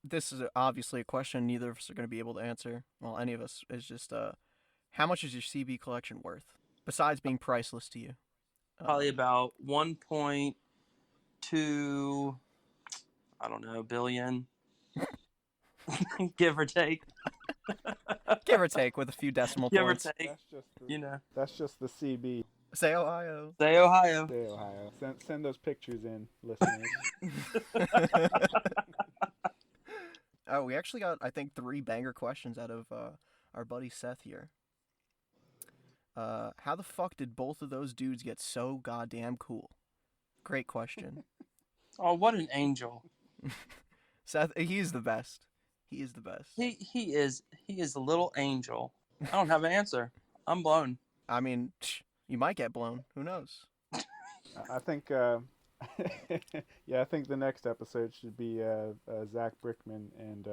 This is obviously a question neither of us are going to be able to answer. Well, any of us. Is just, how much is your CB collection worth? Besides being priceless to you. Probably about 1.2, I don't know, billion. Give or take. Give or take with a few decimal Give or points. take. That's just the CB. Say Ohio. Say Ohio. Say Ohio. Send those pictures in, listeners. Oh, we actually got, I think, 3 banger questions out of our buddy Seth here. How the fuck did both of those dudes get so goddamn cool? Great question. Oh, what an angel. Seth, he is the best. He is the best. He is a little angel. I don't have an answer. I'm blown. I mean, you might get blown. Who knows? I think, I think the next episode should be Zach Brickman and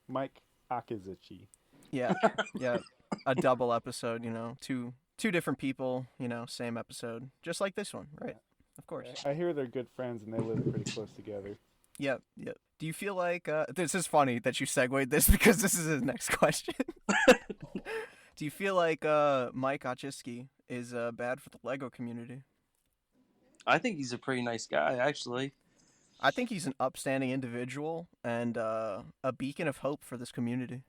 Mike Akizuchi. Yeah, yeah. A double episode, you know, two different people, you know, same episode, just like this one, right? Of course. I hear they're good friends and they live pretty close together. Yep. Do you feel like this is funny that you segued this because this is his next question? Do you feel like Mike Akizuchi is bad for the Lego community? I think he's a pretty nice guy, actually. I think he's an upstanding individual and a beacon of hope for this community.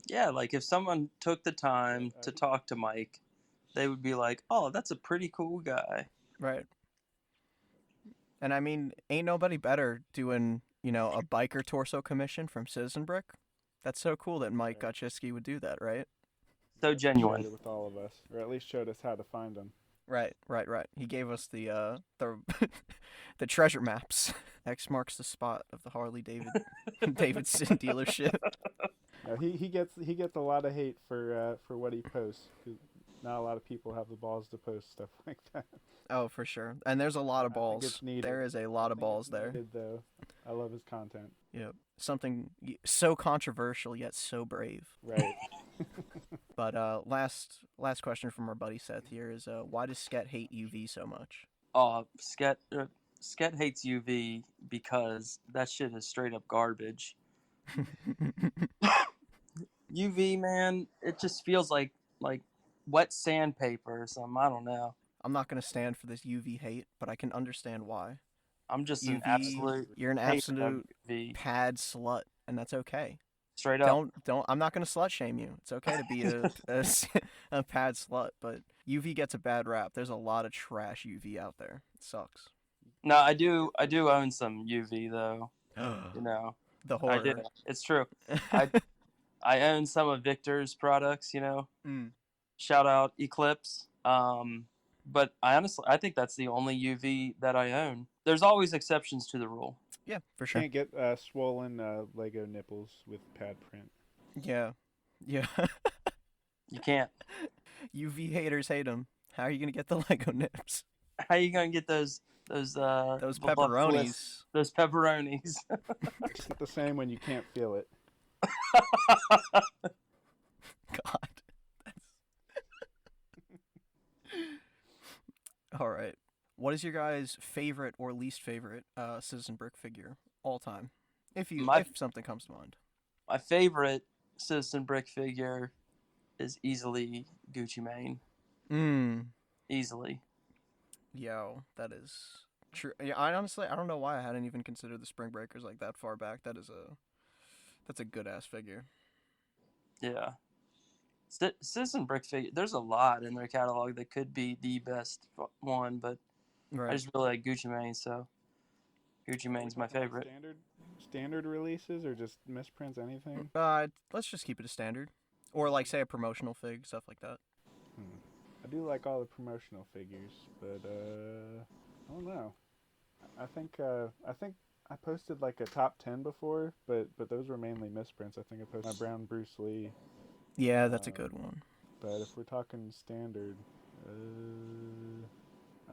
Yeah, like if someone took the time to talk to Mike, they would be like, oh, that's a pretty cool guy. Right. And I mean, ain't nobody better doing, you know, a biker torso commission from Citizen Brick. That's so cool that Mike Akizuchi would do that, right? So genuine. Shared it with all of us, or at least showed us how to find them. Right. He gave us the the treasure maps. X marks the spot of the Harley Davidson dealership. No, he gets a lot of hate for what he posts. 'Cause not a lot of people have the balls to post stuff like that. Oh, for sure. And there's a lot of I think balls. it's needed. There is a lot of balls there. Needed, though. I love his content. Yep. Something so controversial yet so brave. Right. But last question from our buddy Seth here is why does Sket hate UV so much? Oh, Sket hates UV because that shit is straight up garbage. UV, man, it just feels like wet sandpaper or something. I don't know. I'm not gonna stand for this UV hate, but I can understand why. I'm just UV, an absolute. You're an hater of absolute UV. pad slut, and that's okay. Straight up. Don't. I'm not gonna slut shame you. It's okay to be a pad slut, but UV gets a bad rap. There's a lot of trash UV out there. It sucks. No, I do own some UV though. You know, The I do. horror. It's true. I own some of Victor's products. Mm. Shout out Eclipse. But I think that's the only UV that I own. There's always exceptions to the rule. Yeah, for sure. Can't get swollen Lego nipples with pad print. Yeah. Yeah. You can't. UV haters hate them. How are you gonna get the Lego nips? How are you gonna get those pepperonis? Those pepperonis. It's not the same when you can't feel it. God. All right. What is your guys' favorite or least favorite Citizen Brick figure all time? If something comes to mind. My favorite Citizen Brick figure is easily Gucci Mane. Easily. Yo, that is true. Yeah, I don't know why I hadn't even considered the Spring Breakers like that far back. That's a good ass figure. Yeah. Citizen Brick figure. There's a lot in their catalog that could be the best one, but right. I just really like Gucci Mane, so Gucci Mane's my favorite. Standard releases or just misprints, anything? Let's just keep it a standard, or like say a promotional fig, stuff like that. I do like all the promotional figures, but I don't know. I think I posted like a top 10 before, but those were mainly misprints. I think I posted my brown Bruce Lee. Yeah, that's a good one. But if we're talking standard, I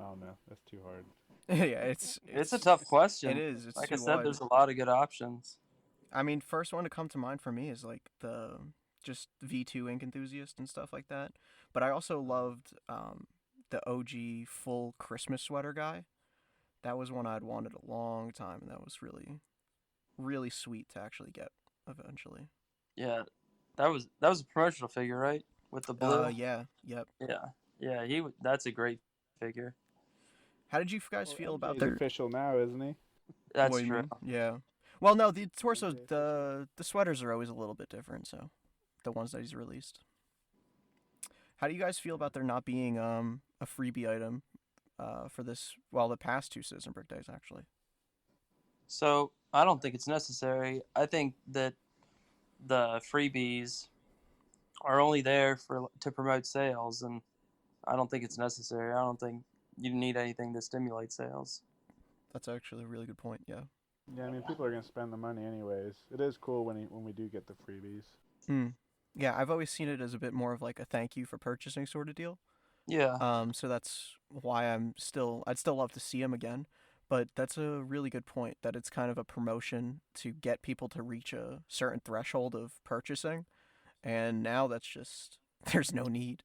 don't know. That's too hard. Yeah, it's a tough question. It is. It's like I too said, wide. there's a lot of good options. I mean, first one to come to mind for me is like the just V2 Ink Enthusiast and stuff like that. But I also loved the OG full Christmas sweater guy. That was one I'd wanted a long time, and that was really, really sweet to actually get eventually. Yeah, that was a promotional figure, right? With the blue. Yeah. Yep. Yeah. That's a great figure. How did you guys feel about their official now, isn't he? That's true. Yeah. Well, no, the torso, the sweaters are always a little bit different. So, the ones that he's released. How do you guys feel about there not being a freebie item for this? Well, the past two Citizen Brick days actually. So I don't think it's necessary. I think that the freebies are only there to promote sales, and I don't think it's necessary. I don't think you need anything to stimulate sales. That's actually a really good point. Yeah. Yeah, I mean, people are gonna spend the money anyways. It is cool when we do get the freebies. Yeah, I've always seen it as a bit more of like a thank you for purchasing sort of deal. Yeah. So that's why I'd still love to see him again. But that's a really good point that it's kind of a promotion to get people to reach a certain threshold of purchasing. And now that's just, there's no need.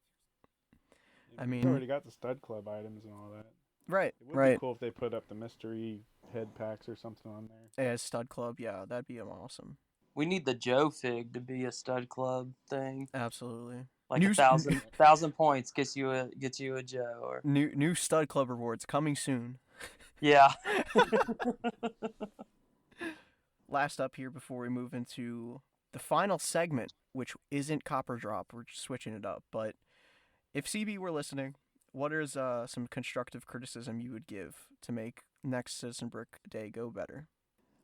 I mean, we already got the Stud Club items and all that. Right, it would be cool if they put up the mystery head packs or something on there. Yeah, Stud Club, yeah, that'd be awesome. We need the Joe fig to be a Stud Club thing. Absolutely. Like 1,000 points gets you a Joe. Or new Stud Club rewards coming soon. Yeah. Last up here before we move into the final segment, which isn't Copper Drop, we're just switching it up. But if CB were listening, what is some constructive criticism you would give to make next Citizen Brick Day go better?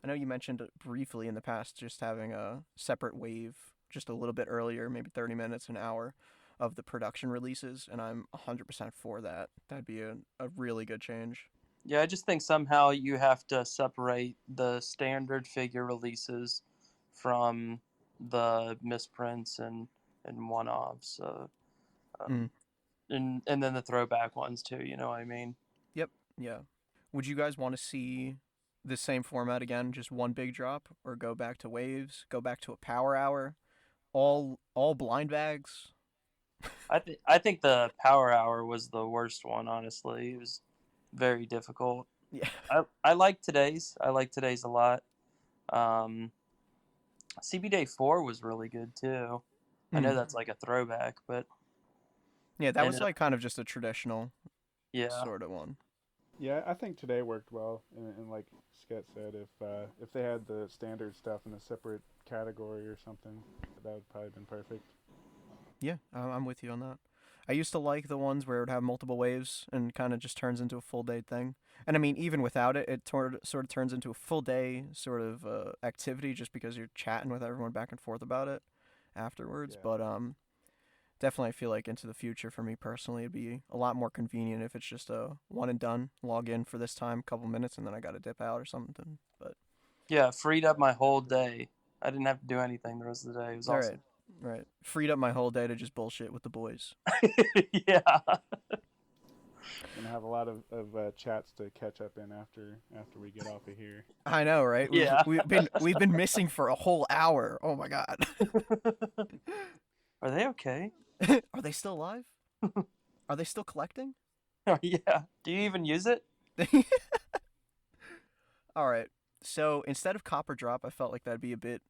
I know you mentioned briefly in the past just having a separate wave just a little bit earlier, maybe 30 minutes, an hour, of the production releases, and I'm 100% for that. That'd be a really good change. Yeah, I just think somehow you have to separate the standard figure releases from the misprints and one-offs. And then the throwback ones too, you know what I mean? Yep, yeah. Would you guys want to see the same format again, just one big drop, or go back to waves, go back to a power hour, all blind bags? I think the power hour was the worst one, honestly. It was very difficult. Yeah. I like today's. I like today's a lot. CB Day 4 was really good too. I know that's like a throwback, but yeah, that was like kind of just a traditional sort of one. Yeah, I think today worked well, and like Sket said, if they had the standard stuff in a separate category or something, that would probably been perfect. Yeah, I'm with you on that. I used to like the ones where it would have multiple waves and kind of just turns into a full day thing. And I mean, even without it, it sort of turns into a full day sort of activity just because you're chatting with everyone back and forth about it afterwards. Yeah. But definitely I feel like into the future for me personally, it'd be a lot more convenient if it's just a one and done, log in for this time, couple minutes, and then I got to dip out or something. But Yeah, freed up my whole day. I didn't have to do anything the rest of the day. It was all right, awesome. right, freed up my whole day to just bullshit with the boys. Yeah. Gonna have a lot of chats to catch up in after we get off of here. I know, right? Yeah. We've been missing for a whole hour. Oh my god. Are they okay? Are they still alive? Are they still collecting? Yeah. Do you even use it? All right. So instead of Copper Drop, I felt like that'd be a bit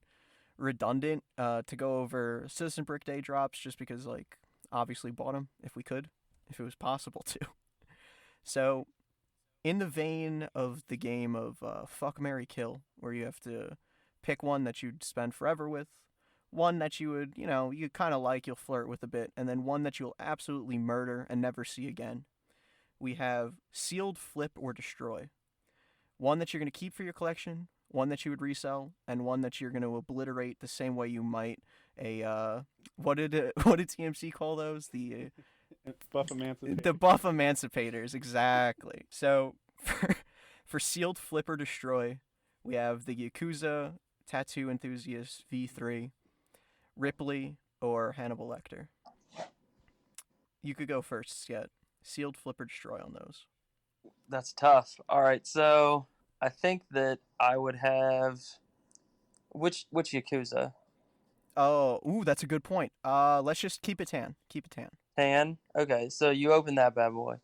redundant to go over Citizen Brick Day drops just because, like, obviously bought them if we could, if it was possible to. So, in the vein of the game of Fuck, Marry, Kill, where you have to pick one that you'd spend forever with, one that you would, you kind of like, you'll flirt with a bit, and then one that you'll absolutely murder and never see again. We have Sealed, Flip, or Destroy. One that you're going to keep for your collection, one that you would resell, and one that you're going to obliterate the same way you might a what did what did TMC call those? Buff Emancipator. The Buff Emancipators, exactly. So for Sealed, Flip, or Destroy, we have the Yakuza Tattoo Enthusiast V3, Ripley, or Hannibal Lecter. You could go first, Sket. Sealed, Flip, or Destroy on those. That's tough. All right, so I think that I would have which Yakuza? Oh, ooh, that's a good point. Let's just keep it tan. Keep it tan. Tan. Okay, so you open that bad boy.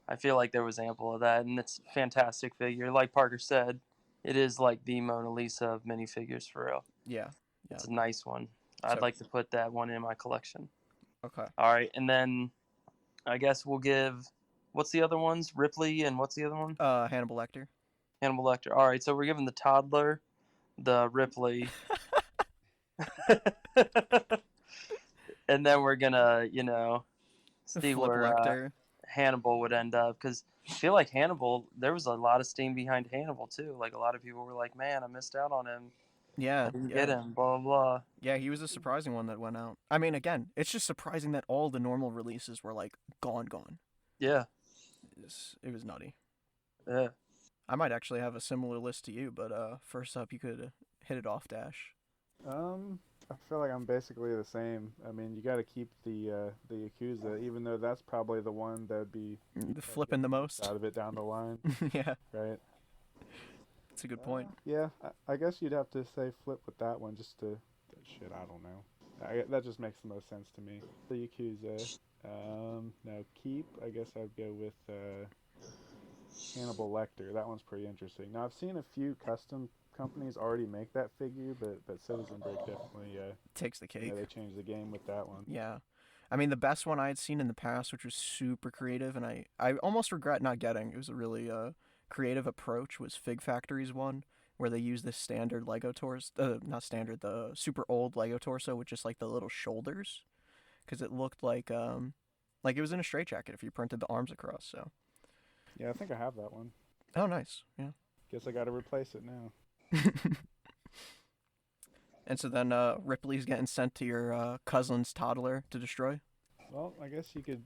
I feel like there was ample of that, and it's a fantastic figure. Like Parker said, it is like the Mona Lisa of minifigures for real. Yeah. Yeah. It's a nice one. I'd So, like to put that one in my collection. okay. All right, and then I guess we'll give. What's the other ones? Ripley and what's the other one? Hannibal Lecter. Hannibal Lecter. All right, so we're giving the toddler, the Ripley, and then we're gonna, see Flip where Lecter. Hannibal would end up because I feel like Hannibal. There was a lot of steam behind Hannibal too. Like a lot of people were like, "Man, I missed out on him. I Yeah. didn't Yeah. get him." Blah blah blah. Yeah, he was a surprising one that went out. I mean, again, it's just surprising that all the normal releases were like gone. Yeah, It was nutty. yeah. I might actually have a similar list to you, but first up, you could hit it off, Dash. I feel like I'm basically the same. I mean, you got to keep the Yakuza, even though that's probably the one that'd be The flipping the most. out of it down the line, Yeah, right? that's a good point. Yeah, I guess you'd have to say flip with that one just to. Shit, I don't know. That just makes the most sense to me. The Yakuza. Now keep. I guess I'd go with Hannibal Lecter. That one's pretty interesting. Now I've seen a few custom companies already make that figure, but Citizen Break definitely Takes the cake. they changed the game with that one. Yeah. I mean, the best one I had seen in the past, which was super creative, and I almost regret not getting. It was a really creative approach. Was Fig Factory's one, where they used this standard Lego torso, not standard, the super old Lego torso with just like the little shoulders, because it looked like it was in a straitjacket if you printed the arms across. So. Yeah, I think I have that one. Oh, nice. Yeah. Guess I got to replace it now. And so then Ripley's getting sent to your cousin's toddler to destroy. Well, I guess you could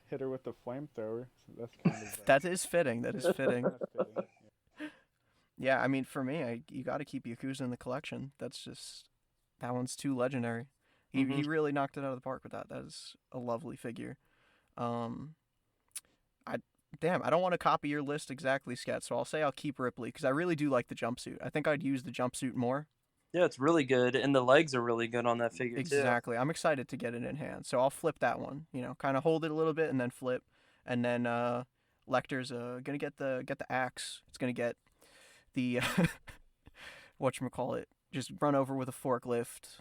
hit her with the flamethrower. So that's kind of. That is fitting. That is fitting. That's fitting. Yeah, I mean, for me, you got to keep Yakuza in the collection. That one's too legendary. He really knocked it out of the park with that. That is a lovely figure. I don't want to copy your list exactly, Sket, so I'll say I'll keep Ripley because I really do like the jumpsuit. I think I'd use the jumpsuit more. Yeah, it's really good, and the legs are really good on that figure Exactly. I'm excited to get it in hand, so I'll flip that one. Kind of hold it a little bit and then flip, and then Lecter's gonna get the axe. It's gonna get the whatchamacallit, just run over with a forklift.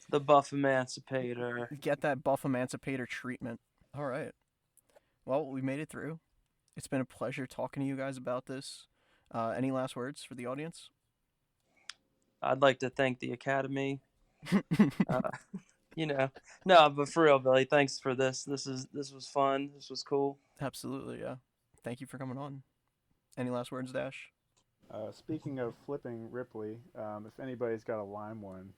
The Buff Emancipator. Get that Buff Emancipator treatment. All right. Well, we made it through. It's been a pleasure talking to you guys about this. Any last words for the audience? I'd like to thank the Academy. No, but for real, Billy, thanks for this. This was fun. This was cool. Absolutely, yeah. Thank you for coming on. Any last words, Dash? Speaking of flipping Ripley, if anybody's got a lime one,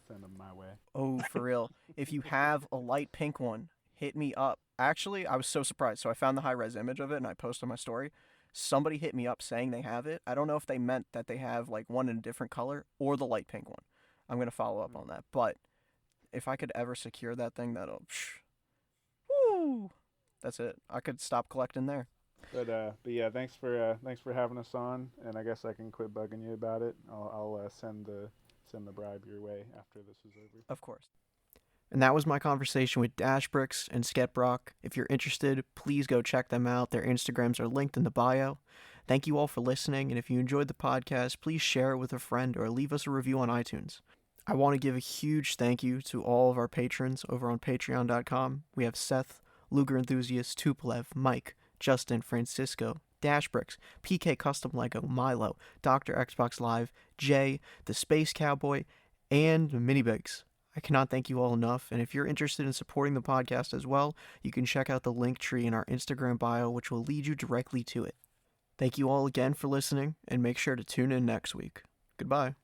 send them my way. Oh, for real. If you have a light pink one, hit me up. Actually, I was so surprised. So I found the high-res image of it and I posted on my story. Somebody hit me up saying they have it. I don't know if they meant that they have like one in a different color or the light pink one. I'm going to follow up on that. But if I could ever secure that thing, woo! That's it. I could stop collecting there. But yeah, thanks for having us on, and I guess I can quit bugging you about it. I'll send the bribe your way after this is over. Of course. And that was my conversation with DashBricks and Sket. If you're interested, please go check them out. Their Instagrams are linked in the bio. Thank you all for listening, and if you enjoyed the podcast, please share it with a friend or leave us a review on iTunes. I want to give a huge thank you to all of our patrons over on patreon.com. We have Seth, Luger Enthusiast, Tupolev, Mike, Justin, Francisco, DashBricks, PK Custom Lego, Milo, Dr. Xbox Live, Jay, The Space Cowboy, and Minibigs. I cannot thank you all enough, and if you're interested in supporting the podcast as well, you can check out the link tree in our Instagram bio, which will lead you directly to it. Thank you all again for listening, and make sure to tune in next week. Goodbye.